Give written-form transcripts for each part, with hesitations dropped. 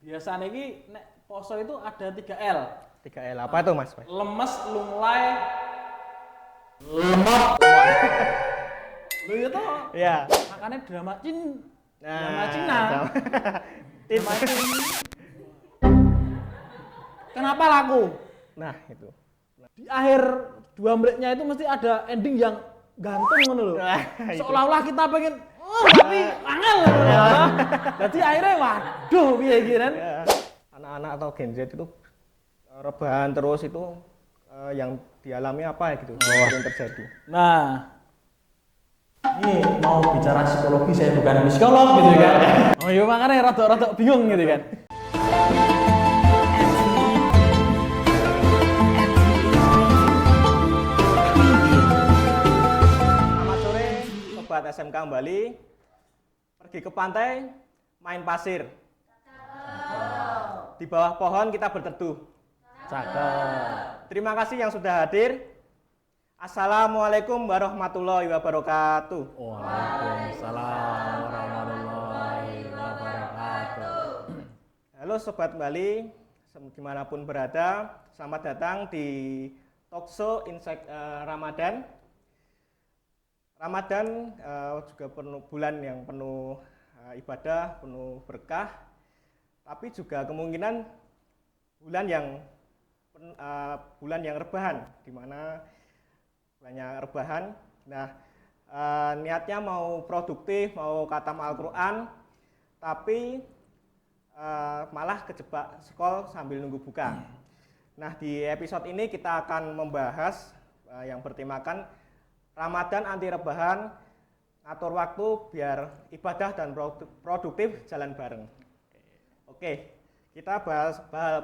biasanya ini nek poso itu ada 3L. 3L apa tuh Mas? Lemes, lunglai, lemot. Lu ya toh? Iya. Makanya drama Cina. Drama Cina. Kenapa laku? Nah, itu. Di akhir 2 menitnya itu mesti ada ending yang gantung ngono lho. Seolah-olah kita pengen tapi angel ngono lho. Jadi akhirnya waduh piye iki kan. Anak-anak atau Gen Z itu rebahan terus itu yang dialami apa ya gitu yang terjadi. Nah, ini mau bicara psikologi, saya bukan psikolog gitu kan. Oh iya makanya rada-rada bingung gitu kan. Selamat sore Sobat SMK Bali. Pergi ke pantai, main pasir. Di bawah pohon kita berteduh. Cakep. Terima kasih yang sudah hadir. Assalamualaikum warahmatullahi wabarakatuh. Waalaikumsalam warahmatullahi wabarakatuh. Halo Sobat Bali, dimanapun berada, selamat datang di Talkshow Insight Ramadan. Ramadan juga bulan yang penuh ibadah, penuh berkah, tapi juga kemungkinan bulan yang rebahan, di mana bulannya rebahan. Nah, niatnya mau produktif, mau khatam Al-Quran, tapi malah kejebak skol sambil nunggu buka. Nah, di episode ini kita akan membahas yang bertemakan Ramadan anti rebahan, atur waktu biar ibadah dan produktif jalan bareng. Oke, kita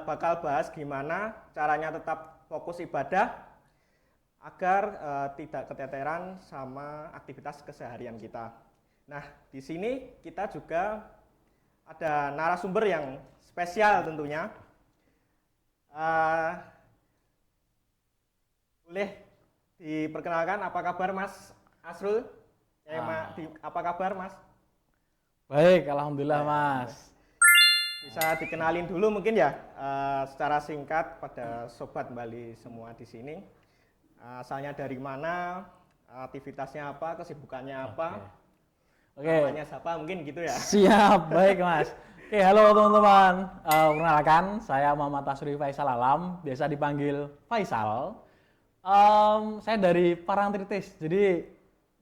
bakal bahas gimana caranya tetap fokus ibadah agar tidak keteteran sama aktivitas keseharian kita. Nah, di sini kita juga ada narasumber yang spesial tentunya. Boleh diperkenalkan, apa kabar Mas Asrul? Apa kabar Mas? Baik, alhamdulillah Mas. Bisa dikenalin dulu mungkin ya secara singkat pada Sobat Bali semua di sini. Asalnya dari mana, aktivitasnya apa, kesibukannya apa, namanya siapa mungkin gitu ya. Siap, baik Mas. Oke, halo teman-teman. Perkenalkan, saya Muhammad Tasri Faisal Alam, biasa dipanggil Faisal. Saya dari Parangtritis, jadi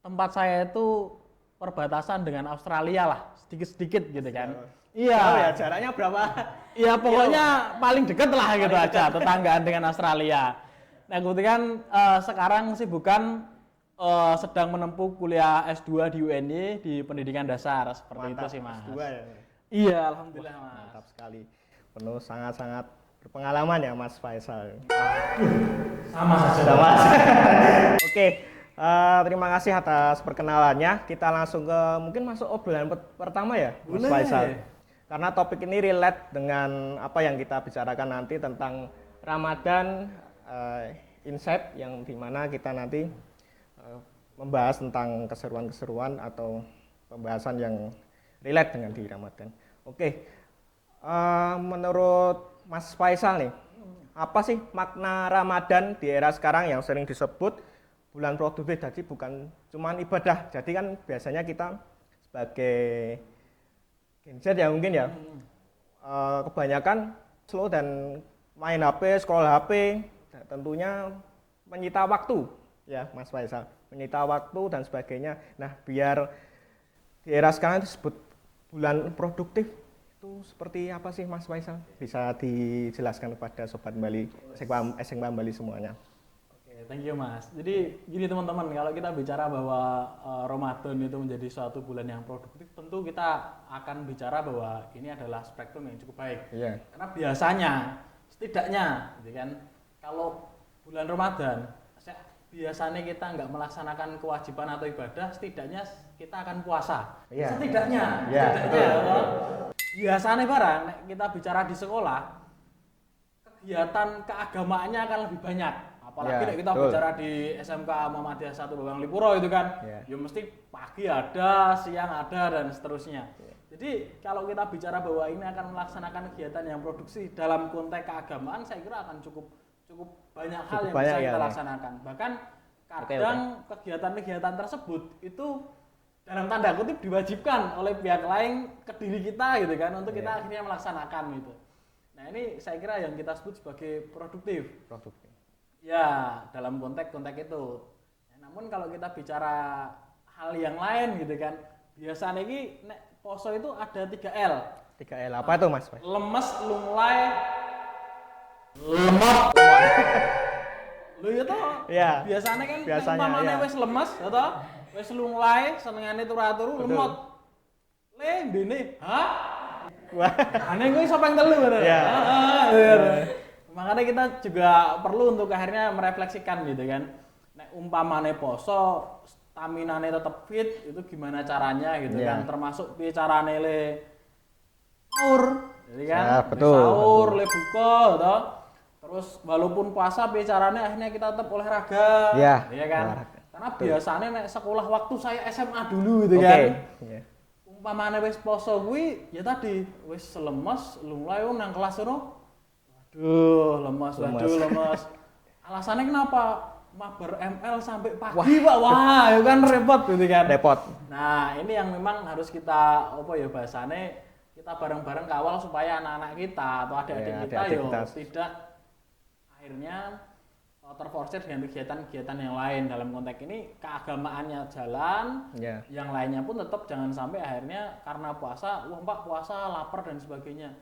tempat saya itu perbatasan dengan Australia lah, sedikit-sedikit gitu kan. Iya. Oh ya, jaraknya berapa? Iya, pokoknya paling dekat lah gitu aja, tetanggaan dengan Australia. Nah, kebetulan sekarang sih bukan sedang menempuh kuliah S2 di UNY di pendidikan dasar, seperti Mantap, itu sih Mas. S2 ya. Iya, alhamdulillah Mas. Mantap sekali. Penuh sangat-sangat berpengalaman ya Mas Faisal. Sama saja. Sama. Oke, terima kasih atas perkenalannya. Kita langsung ke mungkin masuk obrolan pertama ya, Mas Faisal. Karena topik ini relate dengan apa yang kita bicarakan nanti tentang Ramadan Insight, yang dimana kita nanti membahas tentang keseruan-keseruan atau pembahasan yang relate dengan di Ramadan. Oke, menurut Mas Faisal nih, apa sih makna Ramadan di era sekarang yang sering disebut bulan produktif? Jadi bukan cuma ibadah. Jadi kan biasanya kita sebagai Gen Z ya mungkin ya, kebanyakan slow dan main HP, scroll HP, tentunya menyita waktu ya Mas Faisal, menyita waktu dan sebagainya. Nah, biar di era sekarang itu disebut bulan produktif, itu seperti apa sih Mas Faisal? Bisa dijelaskan kepada Sobat Bali, SMK Bali semuanya. Oke, thank you Mas. Jadi gini teman-teman, kalau kita bicara bahwa Ramadan itu menjadi suatu bulan yang produktif, tentu kita akan bicara bahwa ini adalah spektrum yang cukup baik. Iya. Karena biasanya, setidaknya, gitu kan, kalau bulan Ramadan, biasanya kita nggak melaksanakan kewajiban atau ibadah, setidaknya kita akan puasa. Iya. Setidaknya. Iya. Biasanya barang, kita bicara di sekolah, kegiatan keagamaannya akan lebih banyak. Apalagi kita bicara di SMK Muhammadiyah 1 Bawang Lipuro itu kan, ya mesti pagi ada, siang ada dan seterusnya. Jadi kalau kita bicara bahwa ini akan melaksanakan kegiatan yang produksi dalam konteks keagamaan, saya kira akan cukup banyak hal yang bisa kita laksanakan. Bahkan kadang kegiatan-kegiatan tersebut itu dalam tanda kutip diwajibkan oleh pihak lain ke diri kita gitu kan untuk kita akhirnya melaksanakan gitu. Nah ini saya kira yang kita sebut sebagai produktif. Ya dalam konteks itu. Ya, namun kalau kita bicara hal yang lain gitu kan, biasanya ini poso itu ada 3L. 3L apa tuh Mas? Lemes, lunglai, lemot. Lho ya toh. Iya. Biasanya kan umpamane wis lemes ya toh, wis lunglai, senengane turu-turu, lemot. Le ndene, hah? Wah, aneh gue sopeng telu gitu. Iya. Makanya kita juga perlu untuk akhirnya merefleksikan gitu kan. Nek umpamane poso, stamina-ne tetap fit, itu gimana caranya gitu kan. Termasuk piye carane le sahur, jadi kan. Sahur, le buka gitu. Terus walaupun puasa piye carane akhirnya kita tetap olahraga. Iya kan. Karena biasanya nek sekolah waktu saya SMA dulu gitu kan. Umpamane wis poso kuwi ya tadi wis lemes, lunglai nang kelas ngono. Lemes. Alasannya kenapa? Mabar ML sampai pagi Pak. Wah, itu kan repot gitu kan. Nah, ini yang memang harus kita bahasane kita bareng-bareng kawal supaya anak-anak kita atau adik-adik kita tidak akhirnya terforsir dengan kegiatan-kegiatan yang lain. Dalam konteks ini keagamaannya jalan, yang lainnya pun tetap jangan sampai akhirnya karena puasa, wah Pak puasa lapar dan sebagainya.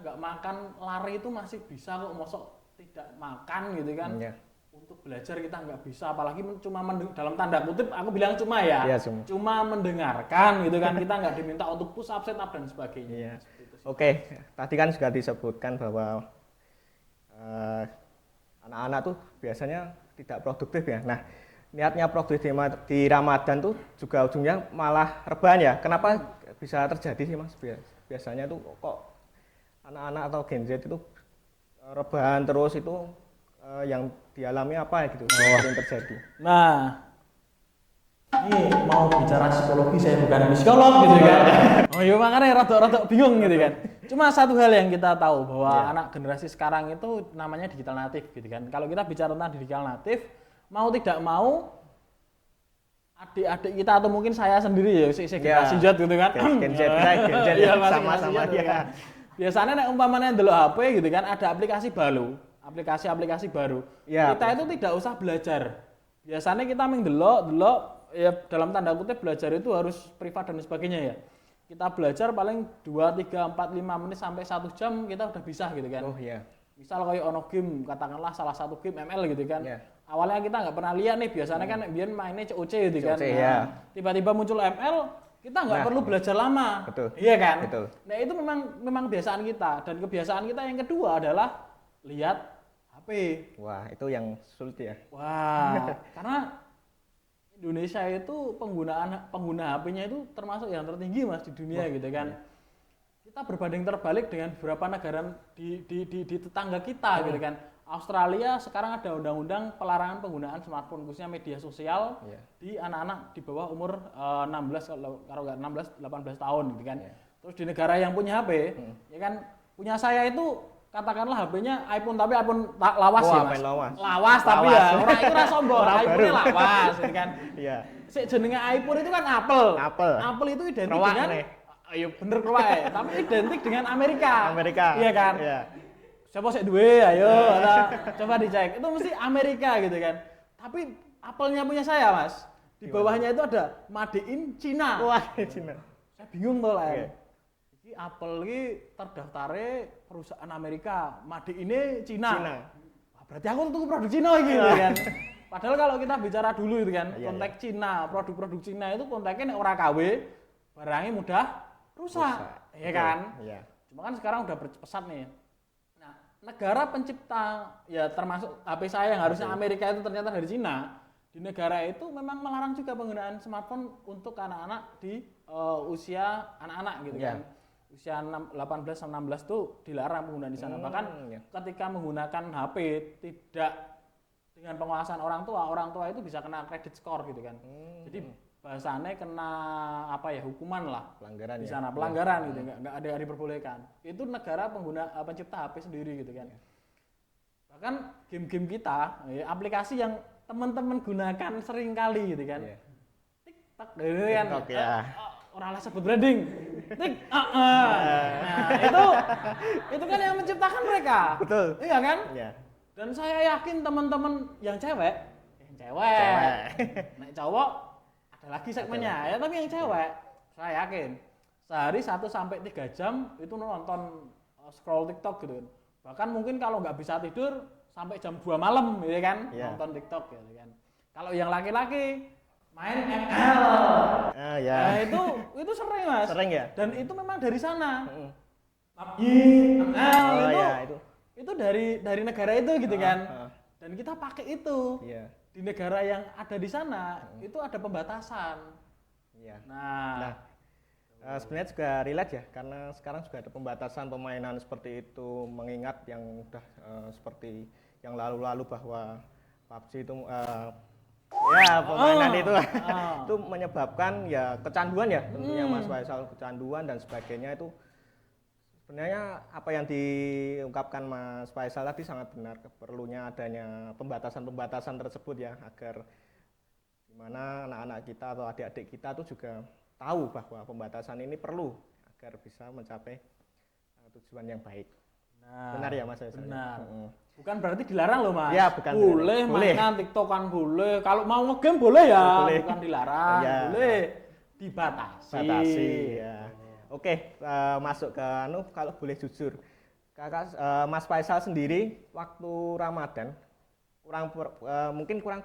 Nggak makan lari itu masih bisa kok, mosok tidak makan gitu kan. Untuk belajar kita nggak bisa, apalagi cuma dalam tanda kutip aku bilang cuma cuma mendengarkan gitu kan. Kita nggak diminta untuk push up, set up dan sebagainya. Tadi kan juga disebutkan bahwa anak-anak tuh biasanya tidak produktif ya. Nah, niatnya produktif di Ramadan tuh juga ujungnya malah rebahan ya. Kenapa bisa terjadi sih Mas? Biasanya tuh kok anak-anak atau Gen Z itu rebahan terus itu yang dialami apa gitu yang terjadi. Nah, ini mau bicara psikologi, saya bukan psikolog gitu kan. Oh iya makanya rada bingung gitu kan. Cuma satu hal yang kita tahu bahwa anak generasi sekarang itu namanya digital native gitu kan. Kalau kita bicara tentang digital native, mau tidak mau adik-adik kita atau mungkin saya sendiri ya generasi Z gitu kan. Gen Z sama-sama dia. Biasanya nek umpamanya ndelok HP gitu kan, ada aplikasi aplikasi baru. Kita itu tidak usah belajar. Biasanya kita mendelok ya dalam tanda kutip belajar itu harus privat dan sebagainya ya. Kita belajar paling 2, 3, 4, 5 menit sampai 1 jam kita udah bisa gitu kan. Misal kayak ono game, katakanlah salah satu game ML gitu kan. Awalnya kita nggak pernah lihat nih, biasanya kan biar mainnya COC gitu kan. Tiba-tiba muncul ML, kita nggak perlu belajar lama, iya kan? Nah itu memang kebiasaan kita, dan kebiasaan kita yang kedua adalah lihat HP. Wah itu yang sulit ya. Wah karena Indonesia itu pengguna HP-nya itu termasuk yang tertinggi Mas di dunia gitu kan. Kita berbanding terbalik dengan beberapa negara di tetangga kita gitu kan. Australia sekarang ada undang-undang pelarangan penggunaan smartphone khususnya media sosial di anak-anak di bawah umur 16 kalau nggak 18 tahun gitu kan. Terus di negara yang punya HP ya kan, punya saya itu katakanlah HP-nya iPhone tapi iPhone lawas ya Mas. Lawas tapi ya orang itu ora sombong, iPhone-nya lawas gitu kan. Sik jenenge iPhone itu kan Apple itu identik dengan ayo bener kroak tapi identik dengan Amerika. Iya kan? Siapa sih duwe ayo coba dicek itu mesti Amerika gitu kan. Tapi Apple-nya punya saya Mas, di bawahnya itu ada Made in China. China. Saya bingung tuh lah. Ini Apple ini terdaftarnya perusahaan Amerika, Made ini China. Berarti aku tuh produk Cina gitu kan. Padahal kalau kita bicara dulu itu kan, konteks Cina, produk-produk Cina itu konteksnya orang KW, barangnya mudah rusak. Iya kan? Cuma kan sekarang udah berpesat nih. Negara pencipta ya termasuk HP saya yang harusnya Amerika itu ternyata dari Cina, di negara itu memang melarang juga penggunaan smartphone untuk anak-anak di usia anak-anak gitu kan. Usia 18 16 itu dilarang penggunaan di sana. Bahkan ketika menggunakan HP tidak dengan penguasaan orang tua itu bisa kena credit score gitu kan. Jadi bahasanya kena apa ya, hukuman lah Pelanggaran di ya. sana, pelanggaran gitu, nggak ada yang diperbolehkan. Itu negara pencipta HP sendiri gitu kan. Bahkan game-game kita, ya, aplikasi yang teman-teman gunakan sering kali gitu kan. Iya. TikTok gitu kan. TikTok, ya. Orang lah sebut branding. Nah, itu kan yang menciptakan mereka. Betul. Iya kan? Iya. Dan saya yakin teman-teman yang cewek. Nek cowok ada lagi segmennya ya, tapi yang cewek saya yakin sehari 1 sampai 3 jam itu nonton scroll TikTok gitu kan. Bahkan mungkin kalau nggak bisa tidur sampai jam 2 malam gitu kan, nonton TikTok gitu kan. Kalau yang laki-laki main ML. Ya. Nah, itu sering Mas. Sering ya? Dan itu memang dari sana. PUBG, ML itu dari negara itu gitu kan. Dan kita pakai itu. Iya. Di negara yang ada di sana itu ada pembatasan. Iya. Nah, Sebenarnya juga relate ya, karena sekarang juga ada pembatasan permainan seperti itu, mengingat yang udah seperti yang lalu-lalu bahwa PUBG itu permainan itu menyebabkan ya kecanduan ya, tentunya Mas Faisal, kecanduan dan sebagainya. Itu sebenarnya apa yang diungkapkan Mas Faisal tadi sangat benar, perlunya adanya pembatasan-pembatasan tersebut ya, agar dimana anak-anak kita atau adik-adik kita tuh juga tahu bahwa pembatasan ini perlu agar bisa mencapai tujuan yang baik. Benar ya Mas Faisal? Benar. Bukan berarti dilarang loh Mas. Ya, bukan. Boleh mainan TikTokan boleh. Kalau mau ngegame boleh ya, bukan dilarang. Ya. Boleh dibatasi. Ya. Oke, masuk ke kalau boleh jujur. Kakak Mas Faisal sendiri waktu Ramadan mungkin kurang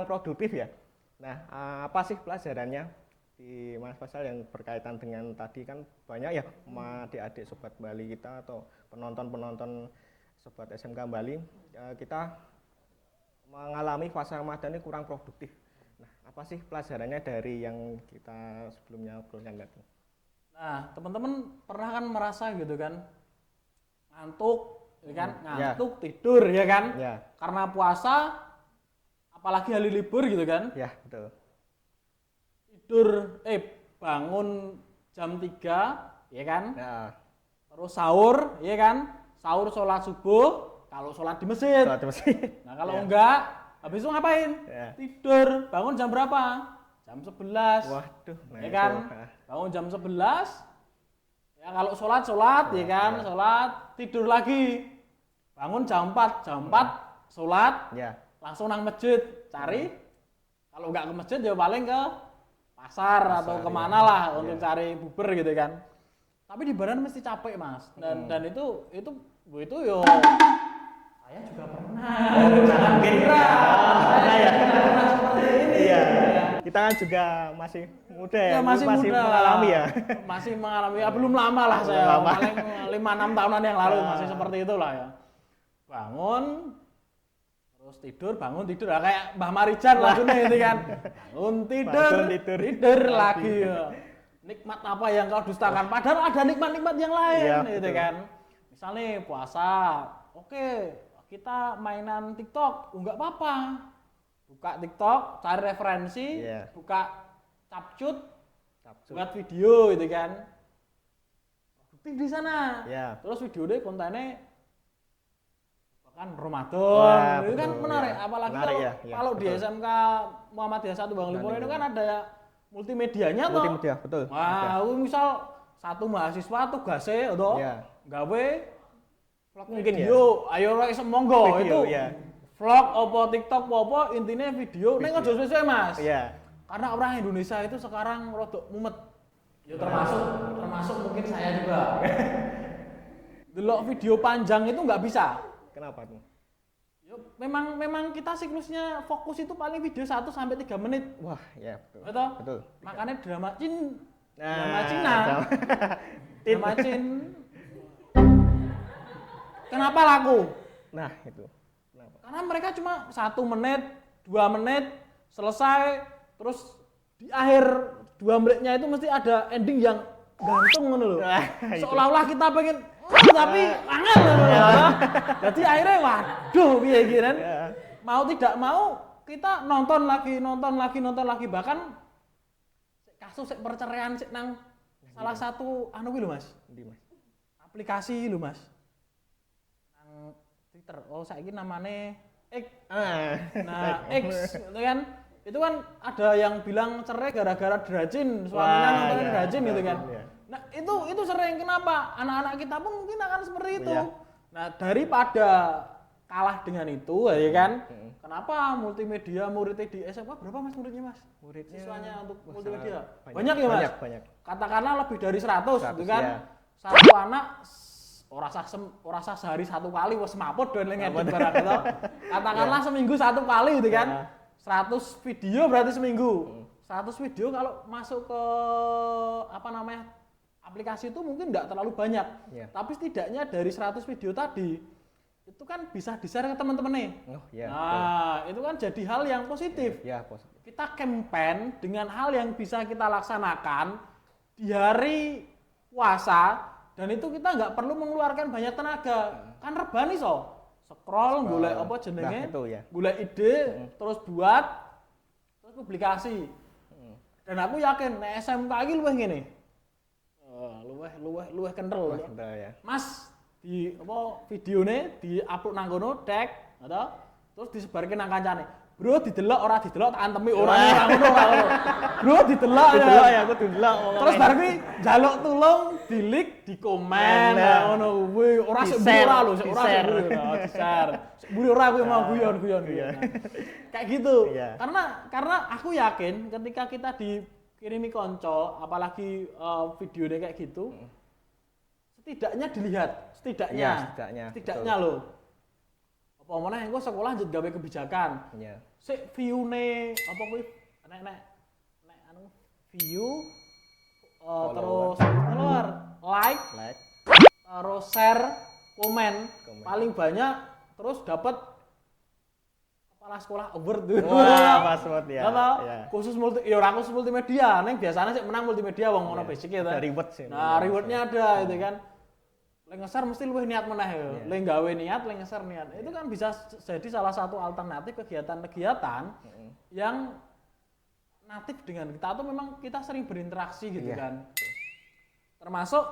produktif ya. Nah, apa sih pelajarannya di Mas Faisal yang berkaitan dengan tadi, kan banyak ya adik-adik Sobat Bali kita atau penonton-penonton Sobat SMK Bali, kita mengalami fase Ramadan ini kurang produktif. Nah, apa sih pelajarannya dari yang kita sebelumnya obrolkan tadi? Nah, teman-teman pernah kan merasa gitu kan, ngantuk, ya kan? Ngantuk, tidur, ya kan? Ya. Karena puasa, apalagi hari libur gitu kan? Ya, betul. Tidur, bangun jam 3, ya kan? Ya. Terus sahur, ya kan? Sahur sholat subuh, kalau sholat di masjid. Nah, kalau enggak, habis itu ngapain? Ya. Tidur, bangun jam berapa? Jam 11. Waduh, Ya kan? Bangun jam 11. Ya kalau sholat, ya kan? Sholat, tidur lagi. Bangun jam 4, sholat, langsung nang masjid, cari. Kalau enggak ke masjid ya paling ke pasar atau kemana lah untuk cari bubur gitu kan. Tapi di badan mesti capek Mas. Dan itu yo saya juga pernah. Jangan kira saya pernah seperti ini. Iya. Kita kan juga masih muda ya, masih muda. mengalami ya. Masih mengalami ya, belum lama lah saya. Paling 5-6 tahunan yang lalu masih seperti itulah ya. Bangun terus tidur, bangun tidur, kayak Mbah Marijan lagunya itu kan. Bangun tidur lagi ya. Nikmat apa yang kau dustakan, padahal ada nikmat-nikmat yang lain gitu kan. Misalnya puasa, oke, kita mainan TikTok, enggak apa-apa. Buka TikTok, cari referensi, buka capcut, buat video gitu kan. Produktif di sana. Terus videonya kontennya kan Ramadan, itu kan menarik. Apalagi kalau di SMK Muhammadiyah 1 Bang Limpur itu kan ada multimedianya toh. Multimedia, betul. Wah, misal satu mahasiswa tugasnya atau gawe vlog mungkin video, ayo rek semonggo itu. Vlog opo TikTok opo intinya video. Ning aja sesuai Mas. Karena orang Indonesia itu sekarang rodok mumet. Ya termasuk mungkin saya juga. Delok video panjang itu nggak bisa. Kenapa tuh? Ya, memang kita siklusnya fokus itu paling video 1 sampai 3 menit. Wah, ya betul. Betul. Makanya drama Cina. Drama Cina. Kenapa laku? Nah, itu. Kenapa? Karena mereka cuma 1 menit, 2 menit selesai, terus di akhir 2 menitnya itu mesti ada ending yang gantung ngono lho. Seolah-olah kita pengen tapi angel. Jadi akhirnya waduh piye iki kan. Mau tidak mau kita nonton lagi bahkan kasus perceraian nang salah satu anu lho Mas. Endi Mas? Aplikasi lho Mas. Nang Twitter. Oh, saiki namanya X. Nah, X itu kan ada yang bilang cerai gara-gara drajin, suaminya nontonnya drajin gitu kan. Ya. Nah, itu sering. Kenapa? Anak-anak kita pun mungkin akan seperti itu. Iya. Nah, daripada kalah dengan itu ya kan. Kenapa multimedia muridnya di SMA berapa Mas muridnya Mas? Muridnya Siswanya untuk multimedia. banyak. Banyak ya Mas? Banyak. Katakanlah lebih dari 100 gitu kan. Ya. Satu anak ora sah sehari satu kali wis maput dan ngedit barang gitu. Katakanlah seminggu satu kali gitu kan. 100 video berarti seminggu. 100 video kalau masuk ke aplikasi itu mungkin enggak terlalu banyak. Tapi setidaknya dari 100 video tadi itu kan bisa di-share ke teman-teman. Nah, itu kan jadi hal yang positif. Ya, positif. Kita campaign dengan hal yang bisa kita laksanakan di hari puasa dan itu kita nggak perlu mengeluarkan banyak tenaga. Kan rebahan iso. Scroll, golek apa jenenge? Golek ide, terus buat, terus publikasi. Dan aku yakin nek SMK iki luwih ngene. Luwih kental ya. Mas di videone di-upload nang kono, tag, terus disebarke nang kancane. Bro didelok ora didelok tak antemi ora ngono. Bro didelok ya aku didelok. Terus bar kuwi njaluk tulung, di-like, di komen ngono kuwi. Ora sik ora lho, sik ora di-share. Mburi ora kuwi mau guyon. Kayak gitu. Karena aku yakin ketika kita dikirimi konco, apalagi videonya kayak gitu, setidaknya dilihat, setidaknya loh. Apa meneh engko sekolah njut gawe kebijakan. Sik view-ne apa kuwi nek view terus follower, like, terus share, komen. Paling banyak terus dapat kepala sekolah award. Wah, password ya. Khusus khusus multimedia, neng biasanya sih menang multimedia wong ono basic ya. Reward sih. Nah, rewardnya ada gitu kan. Lek ngeser mesti luwih niat meneh ya. Lek gawe niat, lek ngeser niat. Itu kan bisa jadi salah satu alternatif kegiatan-kegiatan yang natif dengan kita atau memang kita sering berinteraksi gitu kan. Termasuk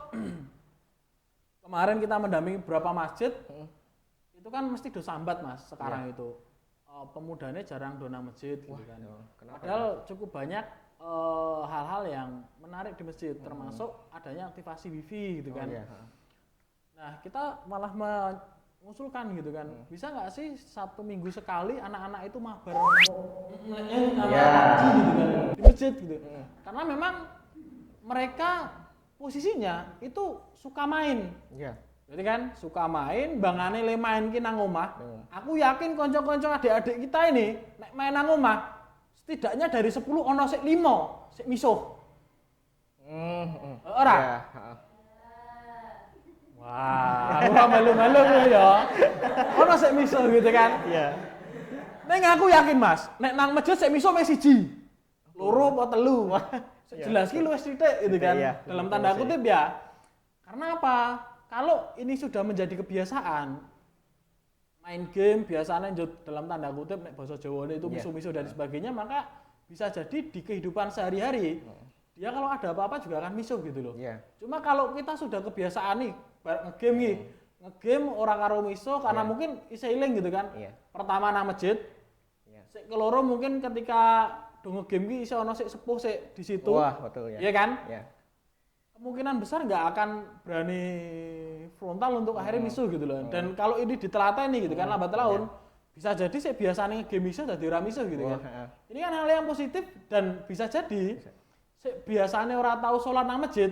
kemarin kita mendampingi beberapa masjid. Itu kan mesti do sambat Mas sekarang itu. Pemudanya jarang dona masjid gitu kan. Padahal cukup banyak hal-hal yang menarik di masjid termasuk adanya aktivasi wifi gitu kan. Nah, kita malah mengusulkan gitu kan, bisa nggak sih 1 minggu sekali anak-anak itu mabar gitu kan, di masjid gitu. Karena memang mereka posisinya itu suka main. Jadi kan suka main, bangane le main ki nang omah. Aku yakin kanca-kanca adik-adik kita ini nek main nang omah, setidaknya dari 10 ono sik 5 sik misuh. Ora? Wah, ora malu-malu ya. Ono sik misuh gitu kan. Nek aku yakin Mas, nek nang masjid sik misuh mung 1, 2 apa 3. Jelas ki luwih sithik gitu kan. Dalam tanda kutip ya. Karena apa? Kalau ini sudah menjadi kebiasaan, main game biasanya dalam tanda kutip nek basa Jawane itu misuh-misuh dan sebagainya, maka bisa jadi di kehidupan sehari-hari dia kalau ada apa-apa juga akan misuh gitu loh. Cuma kalau kita sudah kebiasaan nih ngegame ora karo misuh karena mungkin isih eling gitu kan. Pertama nang masjid. Sik keloro mungkin ketika do ngegame ki iso ono sik sepuh sik di situ. Wah, betul ya. Iya kan? Kemungkinan besar nggak akan berani frontal untuk akhirnya misuh gitu loh. Dan kalau ini ditelateni gitu kan lambat laun bisa jadi sih biasanya game misuh jadi ora misuh gitu kan. Ini kan hal yang positif dan bisa jadi biasanya orang tahu sholat nang masjid.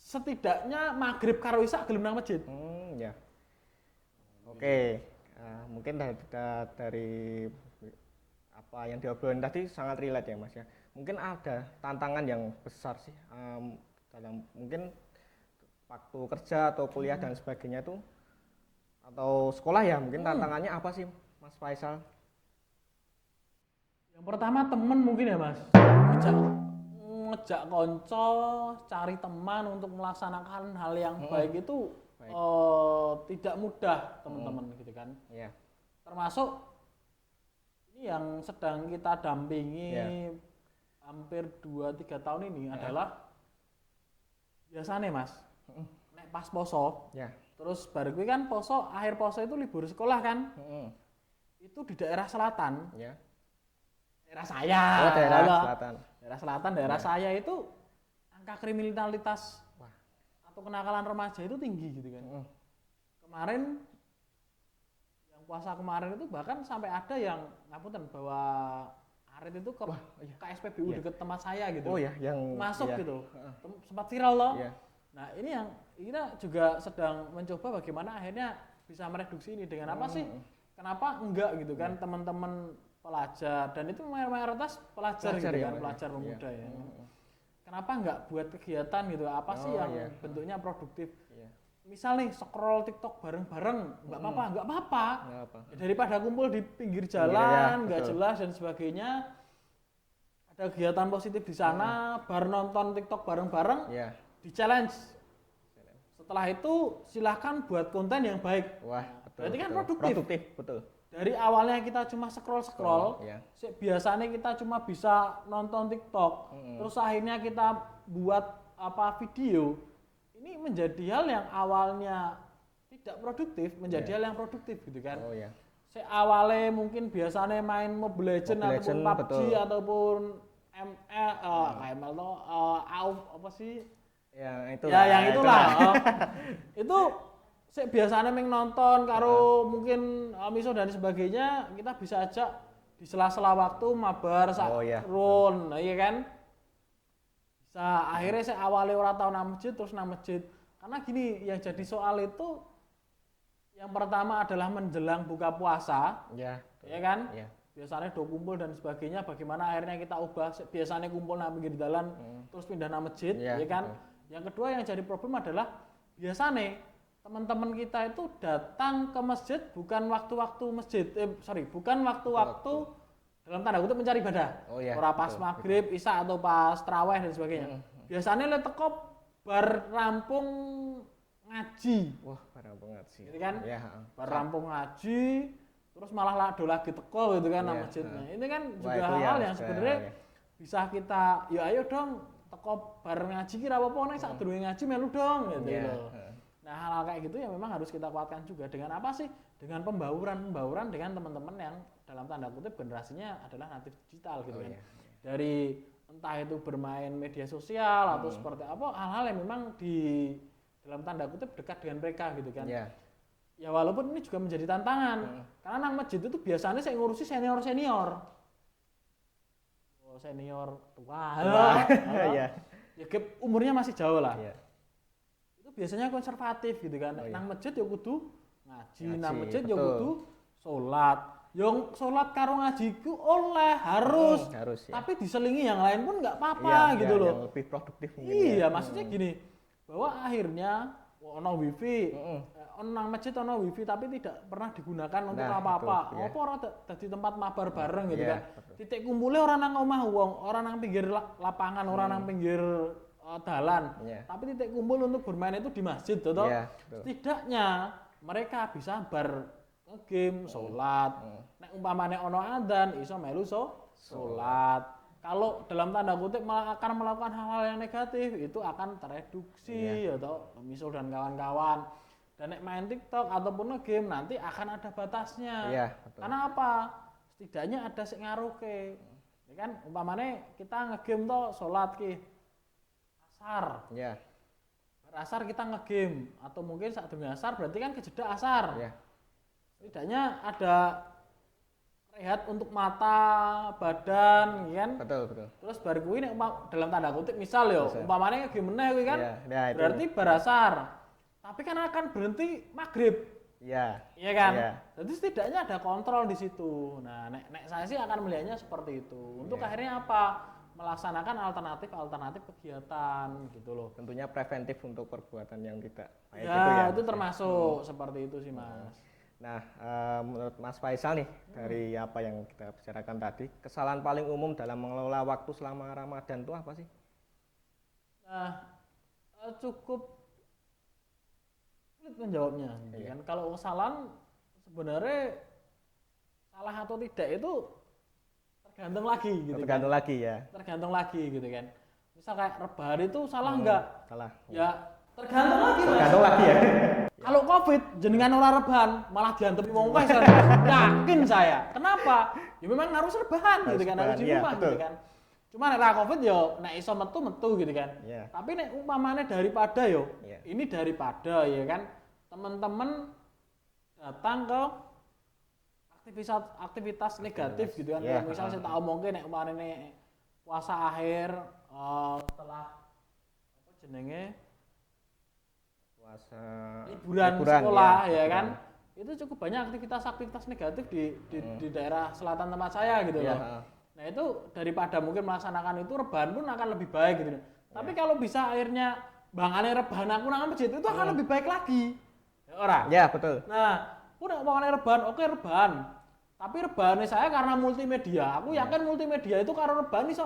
Setidaknya maghrib karo isya gelem nang masjid. Oke. Mungkin dari apa yang diobrolin tadi sangat relate ya Mas ya. Mungkin ada tantangan yang besar sih dalam mungkin waktu kerja atau kuliah dan sebagainya itu atau sekolah ya mungkin tantangannya apa sih Mas Faisal? Yang pertama temen mungkin ya Mas. Ngejak konco, cari teman untuk melaksanakan hal yang baik itu tidak mudah teman-teman gitu kan. Termasuk Ini yang sedang kita dampingi Ya. hampir 2-3 tahun ini adalah biasanya Mas, nek pas poso, Ya. terus baru kuwi kan poso, akhir poso itu libur sekolah kan, Heeh. itu di daerah selatan, Ya. daerah saya, Oh, daerah halo. selatan. Daerah selatan, daerah saya itu angka kriminalitas Wah. atau kenakalan remaja itu tinggi gitu kan. Heeh. Kemarin yang puasa kemarin itu bahkan sampai ada yang ngapunten bawa arit itu ke iya. KSPBU Iya. deket tempat saya gitu. Oh ya, yang Masuk iya. gitu. Sempat viral loh. Iya. Nah, ini yang kita juga sedang mencoba bagaimana akhirnya bisa mereduksi ini dengan apa sih? Kenapa enggak gitu kan teman-teman pelajar dan itu mayoritas pelajar gitu ya, kan, Mas? pelajar Iya. pemuda ya. Kenapa enggak buat kegiatan gitu? Apa sih Oh, yang iya. bentuknya produktif? Iya. Misal nih scroll TikTok bareng-bareng, enggak apa-apa, enggak apa-apa. Nggak apa. Ya, daripada kumpul di pinggir ya, jalan, enggak betul. jelas dan sebagainya. Ada kegiatan positif di sana, bar nonton TikTok bareng-bareng, Iya. di challenge. Setelah itu silahkan buat konten yang baik. Wah, betul. Berarti kan betul. produktif. Betul. Dari awalnya kita cuma scroll, Iya. biasanya kita cuma bisa nonton TikTok, terus akhirnya kita buat apa video. Ini menjadi hal yang awalnya tidak produktif, menjadi hal yang produktif gitu kan. Oh ya. Awalnya mungkin biasanya main Mobile Legends Mobile ataupun Legend, PUBG betul. ataupun KML tuh AUF apa sih? Ya, itu Ya yang itulah. Itu biasanya meng nonton karo mungkin miso dan sebagainya, kita bisa ajak di sela-sela waktu mabar Oh, iya. run, nah, iya kan? Bisa akhirnya saya awalnya orang tahu nang masjid terus nang masjid. Karena gini, yang jadi soal itu yang pertama adalah menjelang buka puasa, Ya. ya kan? Iya. Biasanya do kumpul dan sebagainya, bagaimana akhirnya kita ubah biasanya kumpul nang pinggir jalan terus pindah nang masjid, Iya, ya kan? betul. Yang kedua yang jadi problem adalah biasanya teman-teman kita itu datang ke masjid bukan waktu-waktu masjid, bukan waktu-waktu dalam tanda kutip mencari ibadah. Oh, iya, Ora pas betul, maghrib, isya atau pas taraweh dan sebagainya. Biasanya le teko bar rampung ngaji, Wah, parah banget sih. gitu kan? Ya. Bar rampung ngaji, terus malah lado lagi teko gitu kan nang Iya, masjid. Nah, ini kan Wah, juga itu hal-hal ya, yang sebenarnya ya. bisa kita, ya ayo dong teko bareng ngaji kira apa nek sak durunge ngaji melu dong gitu Iya. loh. Nah, hal-hal kayak gitu ya memang harus kita kuatkan juga dengan apa sih? Dengan pembauran dengan teman-teman yang dalam tanda kutip generasinya adalah natif digital gitu kan. Iya. Dari entah itu bermain media sosial atau seperti apa, hal-hal yang memang di dalam tanda kutip dekat dengan mereka gitu kan. Iya. Ya walaupun ini juga menjadi tantangan. Karena nang masjid itu biasanya saya ngurusi senior-senior. Oh, senior tua. Iya. Ya gap umurnya masih jauh lah. Iya. Itu biasanya konservatif gitu kan. Oh, iya. Nang masjid ya kudu ngaji, Ngaji, nang masjid ya betul. kudu salat. Yang salat karo ngaji ku oleh harus. Harus ya. Tapi diselingi yang lain pun nggak apa-apa Iya, gitu iya, loh. yang lebih produktif mungkin Iya, ya. maksudnya gini, bahwa akhirnya ono wifi, nang masjid ono wifi tapi tidak pernah digunakan untuk Nah, apa-apa. itu, iya. Apa ora dadi tempat mabar bareng gitu Iya, kan. betul. Titik kumpulnya orang nang omah wong, orang nang pinggir lapangan, orang nang pinggir dalan. Iya. Tapi titik kumpul untuk bermain itu di masjid, toh. Iya, betul. Setidaknya mereka bisa game, sholat. Nek umpamane ono adzan, iso melu sholat. Kalau dalam tanda kutip akan melakukan hal-hal yang negatif, itu akan tereduksi, atau misal dan kawan-kawan. Dan nek main TikTok ataupun game nanti akan ada batasnya. Iya, betul. Karena apa? Setidaknya ada sing ngaruhke. Ya kan, umpamane kita ngegame toh sholat ki asar. Iya. Asar kita ngegame atau mungkin saat demi asar berarti kan kejeda asar. Iya. Setidaknya ada rehat untuk mata, badan, ya kan? Betul. Terus bar kuwi nek dalam tanda kutip misal yo, umpamane ngegame meneh kuwi kan. Iya, nah, itu. Berarti barasar. Tapi kan akan berhenti maghrib. Iya. Iya kan? Iya. Jadi setidaknya ada kontrol di situ. Nah, nek saya sih akan melihatnya seperti itu. Untuk akhirnya apa? Melaksanakan alternatif kegiatan gitu loh. Tentunya preventif untuk perbuatan yang tidak baik Ya, itu itu termasuk seperti itu sih, Mas. Nah, menurut Mas Faisal nih, dari apa yang kita bicarakan tadi, kesalahan paling umum dalam mengelola waktu selama Ramadan itu apa sih? Nah, cukup sulit menjawabnya. Gitu kan. Kalau kesalahan sebenarnya salah atau tidak itu tergantung lagi gitu Tergantung kan. lagi ya. Tergantung lagi gitu kan. Misal kayak rebahan itu salah enggak? Salah. Ya tergantung lagi Mas. Tergantung lagi ya. Kalau Covid jenengan ora rebahan malah diantemi wong wes. Yakin saya. Kenapa? Ya memang harus rebahan Harus gitu kan, harus di rebahan, iya, rumah betul. gitu kan. Cuma nek ra Covid yo nek iso metu gitu kan. Iya. Tapi nek umpamane daripada yo, Iya. ini daripada ya kan teman-teman datang ke aktivitas negatif gitu kan. Iya, Kayak misal saya tak omongke nek umpamane puasa akhir setelah apa jenenge Puasa liburan sekolah ya liburan. kan. Itu cukup banyak aktivitas-aktivitas negatif di daerah selatan tempat saya gitu Iya, loh. Nah itu daripada mungkin melaksanakan itu rebahan pun akan lebih baik gitu. Tapi kalau bisa akhirnya bangane rebahan aku nang masjid itu akan lebih baik lagi. Ya ora? Ya, betul. Nah, aku nek bangane rebahan, oke rebahan. Tapi rebahannya saya karena multimedia. Aku yakin multimedia itu karena rebahan iso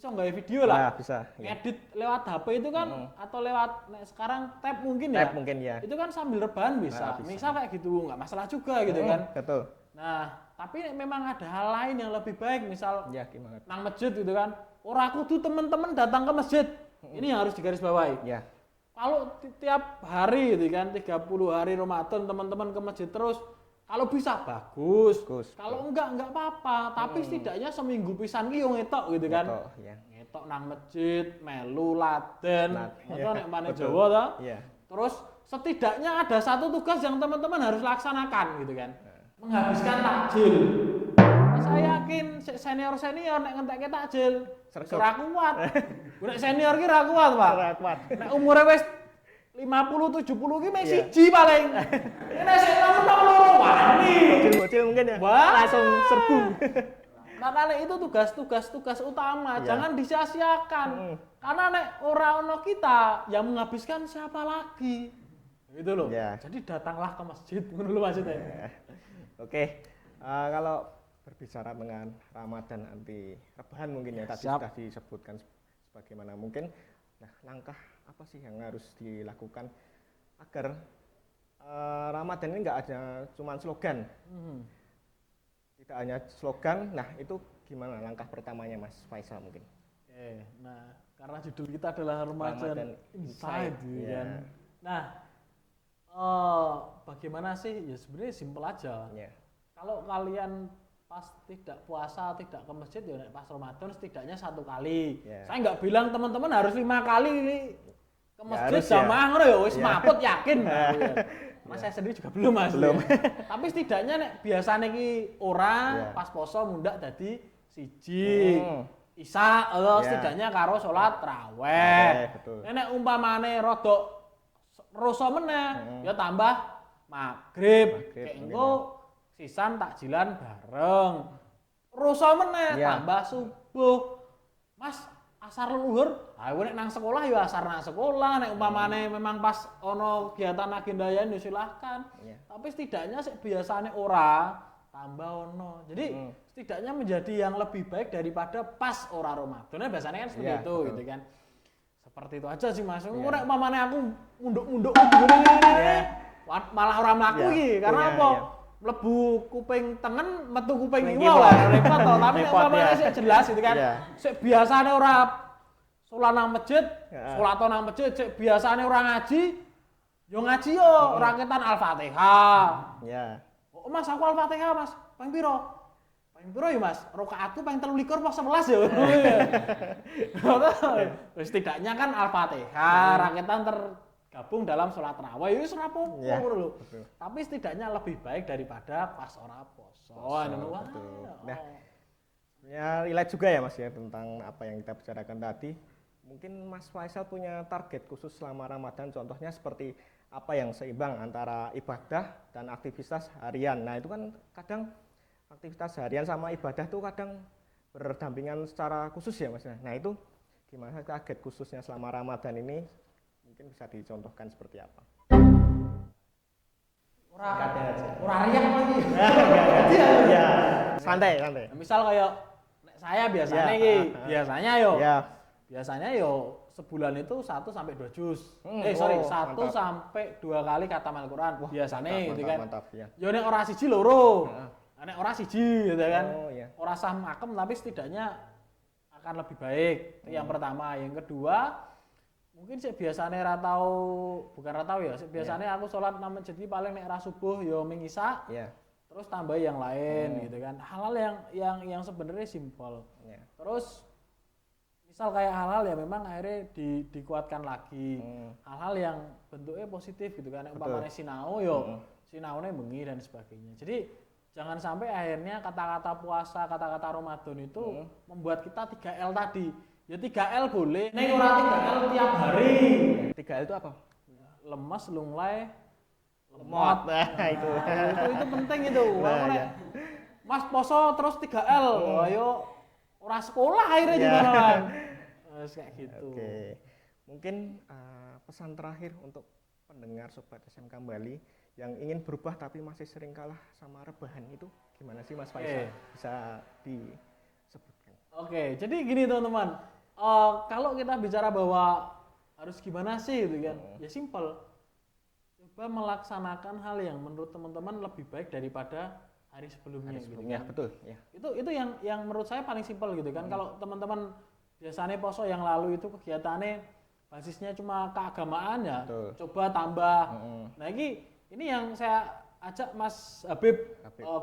nggawe video lah. Ya, bisa. Ya. Ngedit lewat HP itu kan atau lewat sekarang tab mungkin ya. Tab mungkin ya. Itu kan sambil rebahan bisa. Nah, bisa. Misal kayak gitu nggak masalah juga gitu kan. Betul. Nah, tapi memang ada hal lain yang lebih baik, misal Ya, gimana? nang masjid gitu kan. Ora kudu teman-teman datang ke masjid. Ini yang harus digarisbawahi. Ya. Kalau tiap hari gitu kan 30 hari Ramadan teman-teman ke masjid terus, kalau bisa bagus. Bagus. Kalau enggak apa-apa, tapi setidaknya seminggu pisan ki yo ngetok gitu kan. Betul, ya. Ngetok nang masjid, melu laden, atau ya, nek mane betul. Jawa ta. Iya. Terus setidaknya ada satu tugas yang teman-teman harus laksanakan gitu kan. Menghabiskan takjil. Saya yakin senior-senior nek ngentekke takjil Sregep. ora kuat. Nek senior ki ora kuat, Pak. Ora kuat. Nek umure wis 50 70 ki mek Iya. siji paling. Nek sik nom-nom wani. Bocil mungkin ya. Wah. Langsung serbu. Makanya itu tugas utama, Iya. jangan disia-siakan. Karena nek ora ono kita, yang menghabiskan siapa lagi? Gitu loh. Iya. Jadi datanglah ke masjid, ngono lho maksudnya. Oke. Kalau berbicara dengan Ramadan anti rebahan mungkin ya tadi Siap. sudah disebutkan sebagaimana mungkin. Nah, langkah apa sih yang harus dilakukan agar Ramadan ini nggak ada cuman slogan, tidak hanya slogan. Nah, itu gimana langkah pertamanya, Mas Faisal mungkin? Nah, karena judul kita adalah Ramadan Ramadan Inside, gitu Iya. kan. Nah, bagaimana sih? Ya sebenarnya simpel aja. Ya. Kalau kalian pas tidak puasa, tidak ke masjid, ya nek pas Ramadan setidaknya 1 kali. Ya. Saya nggak bilang teman-teman harus 5 kali ini ke masjid harus ya. jamaah ngono ya, wis Ya. maput yakin. Aku ya. Karena saya sendiri juga belum Mas. Belum. Ya. Tapi setidaknya nek biasane ki ora Ya. pas poso mundak dadi siji. Isa, Ya. setidaknya karo salat Raweh, raweh. betul. Nek umpamane rodok rasa meneh, ya tambah maghrib. Kayak mungkin engko sisan takjilan bareng. Rasa meneh Ya. tambah subuh. Mas, asar luhur, ayo nek nang sekolah ya asar nang sekolah. Nek umpamane memang pas ono kegiatan agendayan ya silahkan. Ya. Tapi setidaknya sik biasane ora tambah ono. Jadi setidaknya menjadi yang lebih baik daripada pas ora Ramadan. Biasanya kan seperti Iya, itu betul. gitu kan. Seperti itu aja sih Mas. Engko Iya. nek umpamane aku munduk-munduk ngene malah ora mlaku Iya, iki. Karena punya, apa? iya. Mlebu kuping tengen, metu kuping Kuping kiwa kiwa. lah repot to. Tapi nek Repot, umpamane ya. sik jelas gitu kan. Iya. Sik biasane ora salat nang masjid, Ya. salat nang masjid, sik biasane ora ngaji, yo ngaji yo raketan Al-Fatihah. Ya. Oh, Mas, aku Al-Fatihah, Mas. Ping piro? Ping piro ya, Mas? Rakaatku ping 13 apa 11 ya? Terus setidaknya kan Al-Fatihah, raketan tergabung dalam sholat raweh. Itu serapopo Ya, ngono lho. betul. Tapi setidaknya lebih baik daripada pas ora poso. Ngono wae. betul. Nah, ya relate juga ya Mas ya tentang apa yang kita bicarakan tadi. Mungkin Mas Faisal punya target khusus selama Ramadan, contohnya seperti apa yang seimbang antara ibadah dan aktivitas harian. Nah, itu kan kadang aktivitas harian sama ibadah tuh kadang berdampingan secara khusus ya Mas. Nah, itu gimana target khususnya selama Ramadan ini? Mungkin bisa dicontohkan seperti apa? Ora riak lagi. Ya, santai, santai. Misal kayak nek saya biasanya Ya, iki, biasanya yo. Ya, Biasanya yo sebulan itu 1 sampai 2 juz. oh, 1 mantap. sampai 2 kali khatam Al-Qur'an. Biasanya mantap, gitu mantap, kan. mantap, ya. Yo nek ora siji loro. nek ora siji gitu kan. Oh iya. Ora sah makem tapi setidaknya akan lebih baik. Itu yang pertama. Yang kedua, mungkin sih biasanya bukan ra tau ya, biasanya aku sholat nang masjid iki paling nek ra subuh ya ming isya, Iya. terus tambah yang lain gitu kan. Hal-hal yang sebenarnya simpel. Iya. Terus misal kayak hal-hal yang memang akhirnya dikuatkan lagi. Hal-hal yang bentuknya positif gitu kan. Umpamanya sinau yo, sinaune bengi dan sebagainya. Jadi jangan sampai akhirnya kata-kata puasa, kata-kata Ramadan itu membuat kita 3L tadi. Ya 3L boleh, ning ora 3L tiap hari. 3L itu apa? Lemas, lunglai, Lemot. Nah, itu. itu penting itu. Nah, Nek ya. Mas poso terus 3L. Ayo ora sekolah akhirnya gimana kan? Kayak gitu. Oke. Mungkin pesan terakhir untuk pendengar Sobat SMK Bali yang ingin berubah tapi masih sering kalah sama rebahan itu gimana sih Mas Faisal? Bisa disebutkan. Oke, jadi gini teman-teman. Kalau kita bicara bahwa harus gimana sih gitu kan? Ya simpel. Coba melaksanakan hal yang menurut teman-teman lebih baik daripada hari sebelumnya, gitu kan? Betul, ya. Itu yang menurut saya paling simpel gitu kan. Kalau teman-teman biasanya poso yang lalu itu kegiatannya basisnya cuma keagamaan ya, Betul. coba tambah. Nah, ini yang saya ajak Mas Habib,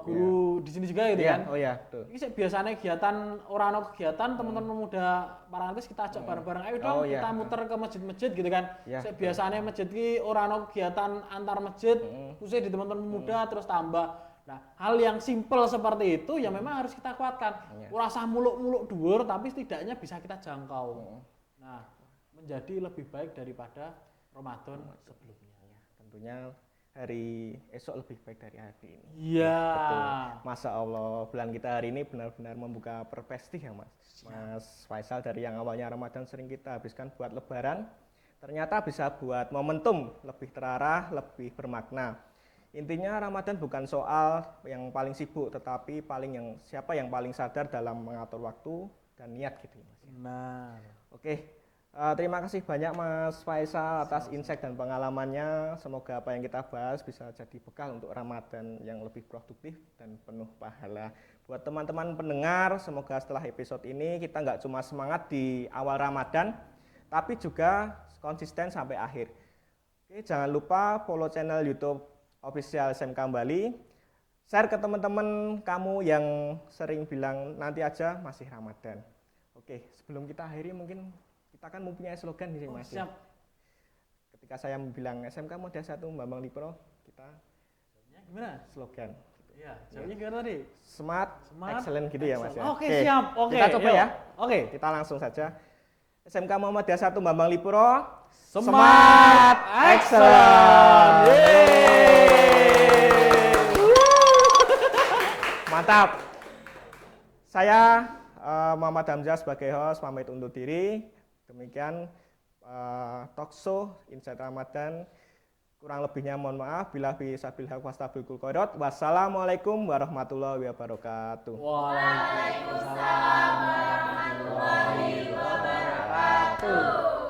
guru di sini juga gitu kan. Oh iya, betul. Ini biasanya kegiatan orang kegiatan teman-teman muda parantis kita ajak bareng-bareng, ayo dong kita muter ke masjid-masjid gitu kan. Biasanya masjid ini orang kegiatan antar masjid, khususnya di teman-teman muda terus tambah. Nah, hal yang simpel seperti itu ya memang harus kita kuatkan. Ora usah muluk-muluk dhuwur tapi setidaknya bisa kita jangkau. Nah, menjadi lebih baik daripada Ramadan sebelumnya. Tentunya hari esok lebih baik dari hari ini. Iya. Masya Allah, bulan kita hari ini benar-benar membuka perspektif ya Mas. Mas Faisal, dari yang awalnya Ramadan sering kita habiskan buat lebaran, ternyata bisa buat momentum lebih terarah, lebih bermakna. Intinya Ramadan bukan soal yang paling sibuk, tetapi siapa yang paling sadar dalam mengatur waktu dan niat gitu ya Mas. Benar. Oke. Terima kasih banyak Mas Faisal atas insight dan pengalamannya. Semoga apa yang kita bahas bisa jadi bekal untuk Ramadan yang lebih produktif dan penuh pahala. Buat teman-teman pendengar, semoga setelah episode ini kita nggak cuma semangat di awal Ramadan, tapi juga konsisten sampai akhir. Oke, jangan lupa follow channel YouTube Official SMK Bali. Share ke teman-teman kamu yang sering bilang nanti aja masih Ramadan. Oke, sebelum kita akhiri mungkin kita kan mempunyai slogan nih Mas. Siap. Ketika saya bilang SMK Model 1 Bambang Lipro, kita gimana? Slogan. Iya, jawabnya gimana tadi? Smart, excellent gitu ya Mas ya. Oke, siap. Oke. Kita coba yuk. ya. Oke. Kita langsung saja. SMK Muhammadiyah 1 Bambang Lipro, Smart, excellent. Mantap. Saya Muhammad Hamzah sebagai host pamit undur diri. Demikian talk show Insight Ramadan. Kurang lebihnya mohon maaf. Bila bisabil haq wastabil qadar. Wassalamualaikum warahmatullahi wabarakatuh. Waalaikumsalam warahmatullahi wabarakatuh.